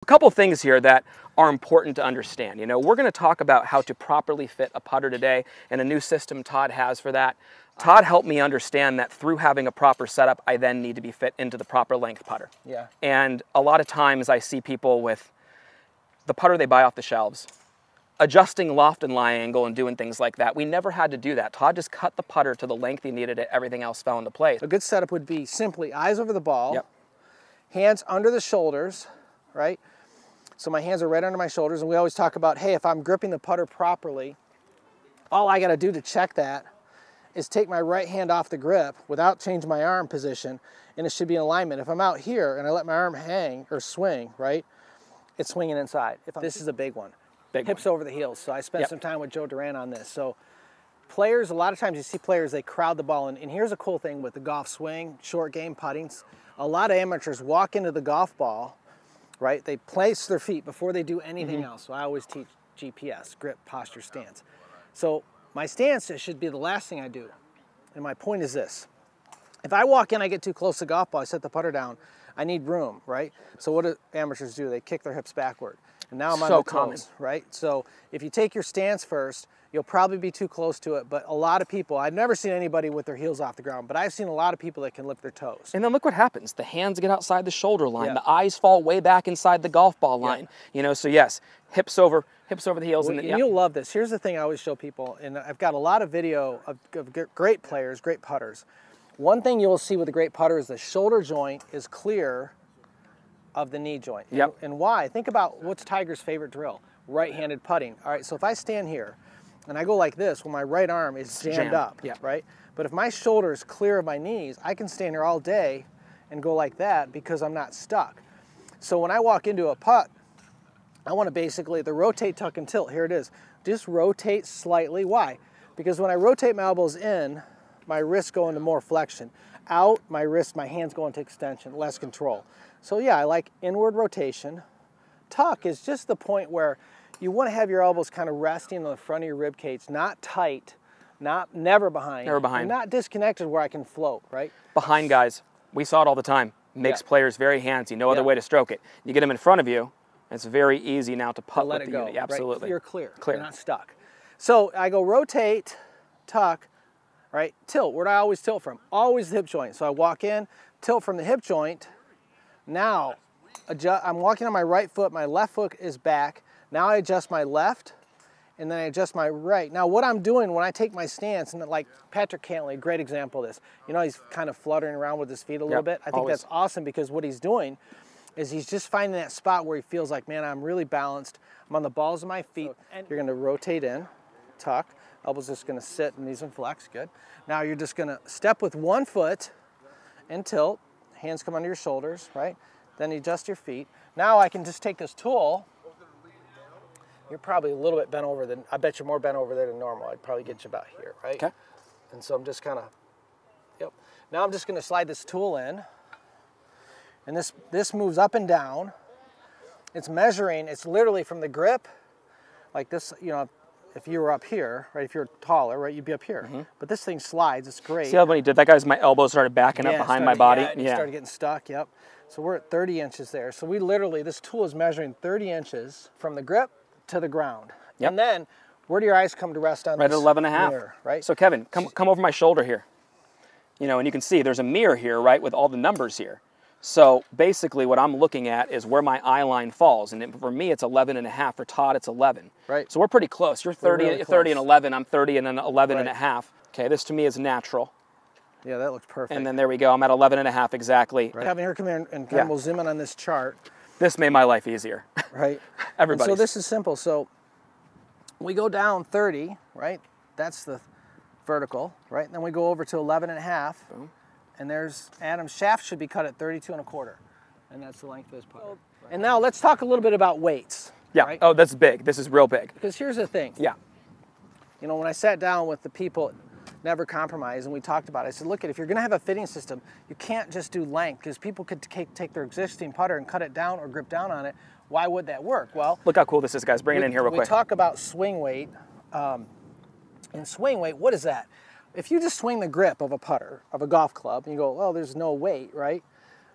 A couple things here that are important to understand. You know, we're going to talk about how to properly fit a putter today and a new system Todd has for that. Todd helped me understand that through having a proper setup, I then need to be fit into the proper length putter. Yeah. And a lot of times I see people with the putter they buy off the shelves, adjusting loft and lie angle and doing things like that. We never had to do that. Todd just cut the putter to the length he needed it. Everything else fell into place. A good setup would be simply eyes over the ball, Yep. hands under the shoulders, right? So my hands are right under my shoulders, and we always talk about, hey, if I'm gripping the putter properly, all I gotta do to check that is take my right hand off the grip without changing my arm position, and it should be in alignment. If I'm out here and I let my arm hang or swing, right, it's swinging inside. This is a big one. Hips over the heels. So I spent some time with Joe Duran on this. So players, a lot of times you see players, they crowd the ball in. And here's a cool thing with the golf swing, short game putting. A lot of amateurs walk into the golf ball, right? They place their feet before they do anything else. So I always teach GPS, grip, posture, stance. So my stance should be the last thing I do. And my point is this. If I walk in, I get too close to the golf ball, I set the putter down, I need room, right? So what do amateurs do? They kick their hips backward. And now I'm on the toes, right? So if you take your stance first, you'll probably be too close to it, but a lot of people, I've never seen anybody with their heels off the ground, but I've seen a lot of people that can lift their toes. And then look what happens. The hands get outside the shoulder line. The eyes fall way back inside the golf ball line. You know, so yes, hips over the heels. Well, and you'll love this. Here's the thing I always show people, and I've got a lot of video of great players, great putters. One thing you'll see with a great putter is the shoulder joint is clear of the knee joint. Yep. And why? Think about what's Tiger's favorite drill, right-handed putting. All right, so if I stand here and I go like this, well, my right arm is jammed up, right? But if my shoulder is clear of my knees, I can stand here all day and go like that because I'm not stuck. So when I walk into a putt, I want to basically, the rotate, tuck, and tilt, here it is. Just rotate slightly. Why? Because when I rotate my elbows in, my wrists go into more flexion. Out, my wrist, my hands go into extension, less control. So yeah, I like inward rotation. Tuck is just the point where you want to have your elbows kind of resting on the front of your rib cage, not tight, never behind. Never behind. And not disconnected where I can float, right? Behind guys, we saw it all the time. Makes players very handsy, no other way to stroke it. You get them in front of you, it's very easy now to putt let with it the go. unit. Absolutely. Right? You're clear. You're not stuck. So I go rotate, tuck, right? Tilt. Where do I always tilt from? Always the hip joint. So I walk in, tilt from the hip joint. Now, I'm walking on my right foot, my left foot is back. Now I adjust my left, and then I adjust my right. Now what I'm doing when I take my stance, and like Patrick Cantlay, great example of this. You know, he's kind of fluttering around with his feet a little bit. I think that's awesome because what he's doing is he's just finding that spot where he feels like, man, I'm really balanced. I'm on the balls of my feet. And you're gonna rotate in, tuck, elbows just gonna sit, knees and flex, good. Now you're just gonna step with one foot and tilt. Hands come under your shoulders, right? Then you adjust your feet. Now I can just take this tool. You're probably a little bit bent over I bet you're more bent over there than normal. I'd probably get you about here, right? Okay. And so I'm just kind of, Now I'm just gonna slide this tool in. And this moves up and down. It's measuring, it's literally from the grip, like this, you know, if you were up here, right, if you're taller, right, you'd be up here. But this thing slides, it's great. See how when he did that, guys, my elbows started backing up behind my body? Yeah, and you started getting stuck, So we're at 30 inches there. So we literally, this tool is measuring 30 inches from the grip to the ground. And then, where do your eyes come to rest on right this at 11.5. mirror, right? So Kevin, come over my shoulder here. You know, and you can see there's a mirror here, right, with all the numbers here. So basically what I'm looking at is where my eye line falls. And for me, it's 11.5. For Todd, it's 11. Right. So we're pretty close. You're 30, really 30 and 11. I'm 30 and 11.5. Okay, this to me is natural. Yeah, that looks perfect. And then there we go. I'm at 11.5 exactly. Right. Kevin, here, come here, and we'll zoom in on this chart. This made my life easier. Right. Everybody. So this is simple. So we go down 30, right? That's the vertical, right? And then we go over to 11.5. Boom. And there's Adam's shaft should be cut at 32.25. And that's the length of his putter. And now let's talk a little bit about weights. Yeah. Right? Oh, that's big. This is real big. Because here's the thing. Yeah. You know, when I sat down with the people at Never Compromise and we talked about it, I said, look, if you're going to have a fitting system, you can't just do length because people could take their existing putter and cut it down or grip down on it. Why would that work? Well, look how cool this is, guys. Bring it in here real quick. We talk about swing weight. And swing weight, what is that? If you just swing the grip of a putter, of a golf club, and you go, well, there's no weight, right?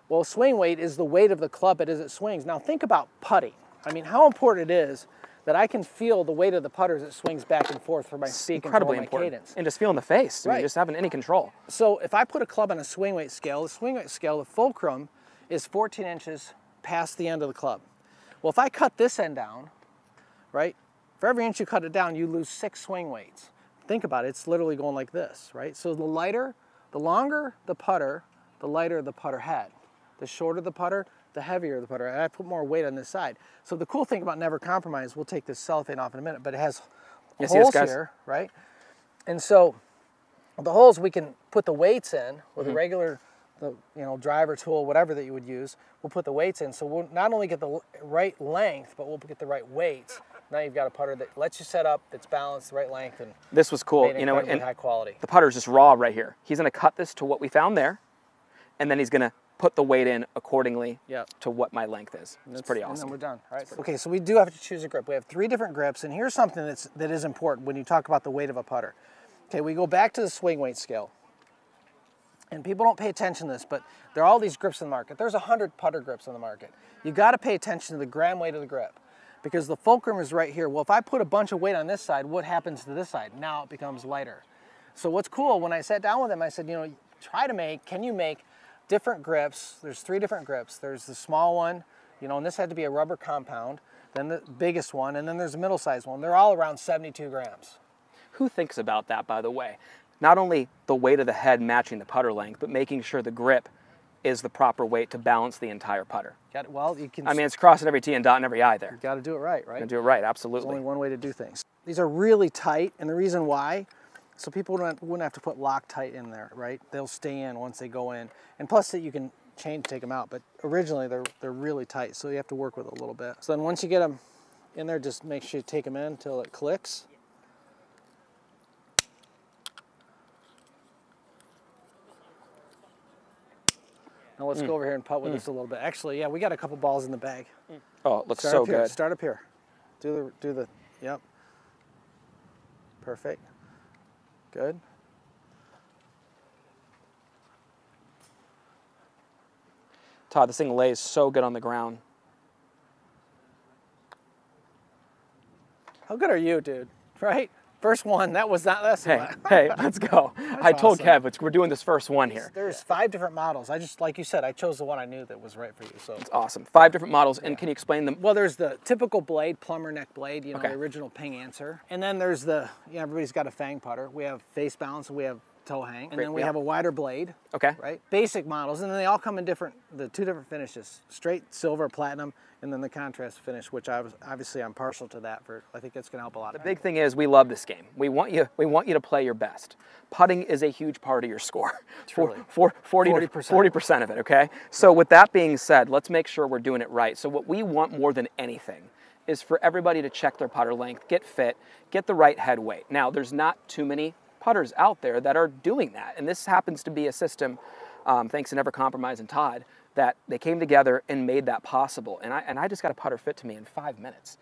Well, swing weight is the weight of the club as it swings. Now think about putting. I mean, how important it is that I can feel the weight of the putter as it swings back and forth for my speed control and my cadence. And just feeling the face, Right. just having any control. So if I put a club on a swing weight scale, the fulcrum is 14 inches past the end of the club. Well, if I cut this end down, right, for every inch you cut it down, you lose 6 swing weights. Think about it, it's literally going like this, right? So the longer the putter, the lighter the putter head. The shorter the putter, the heavier the putter. And I put more weight on this side. So the cool thing about Never Compromise, we'll take this cellophane off in a minute, but it has holes here, right? And so the holes we can put the weights in with a regular, driver tool, whatever that you would use. We'll put the weights in, so we'll not only get the right length, but we'll get the right weights. Now you've got a putter that lets you set up, that's balanced, the right length, and this was cool, and high quality. The putter's just raw right here. He's gonna cut this to what we found there, and then he's gonna put the weight in accordingly to what my length is. It's pretty awesome. And then we're done. All right. Okay, so we do have to choose a grip. We have 3 different grips, and here's something that is important when you talk about the weight of a putter. Okay, we go back to the swing weight scale. And people don't pay attention to this, but there are all these grips in the market. There's 100 putter grips in the market. You got to pay attention to the gram weight of the grip because the fulcrum is right here. Well, if I put a bunch of weight on this side, what happens to this side? Now it becomes lighter. So what's cool, when I sat down with him, I said, can you make different grips? There's 3 different grips. There's the small one, and this had to be a rubber compound, then the biggest one, and then there's a middle-sized one. They're all around 72 grams. Who thinks about that, by the way? Not only the weight of the head matching the putter length, but making sure the grip is the proper weight to balance the entire putter. You can. I mean, it's crossing every T and dotting every I there. You got to do it right? You do it right, absolutely. There's only one way to do things. These are really tight, and the reason why, so people wouldn't have to put Loctite in there, right? They'll stay in once they go in, and plus that you can take them out. But originally they're really tight, so you have to work with it a little bit. So then once you get them in there, just make sure you take them in until it clicks. Now let's go over here and putt with this a little bit. Actually, yeah, we got a couple balls in the bag. Oh, it looks so good. Start up here. Do the, yep. Perfect. Good. Todd, this thing lays so good on the ground. How good are you, dude? Right? First one, that was not less. Hey, let's go. I told Kev, we're doing this first one here. There's 5 different models. Like you said, I chose the one I knew that was right for you. So it's awesome. 5 different models, and can you explain them? Well, there's the typical blade, plumber neck blade, the original Ping Answer. And then there's the, everybody's got a fang putter. We have face balance, and we have toe hang. And then we have a wider blade. Okay. Right? Basic models, and then they all come in the 2 different finishes. Straight silver, platinum, and then the contrast finish, which obviously I'm partial to that. I think that's going to help a lot. The big thing is we love this game. We want you to play your best. Putting is a huge part of your score. 40% of it, okay? So with that being said, let's make sure we're doing it right. So what we want more than anything is for everybody to check their putter length, get fit, get the right head weight. Now, there's not too many putters out there that are doing that. And this happens to be a system, thanks to Never Compromise and Todd, that they came together and made that possible. And I just got a putter fit to me in 5 minutes.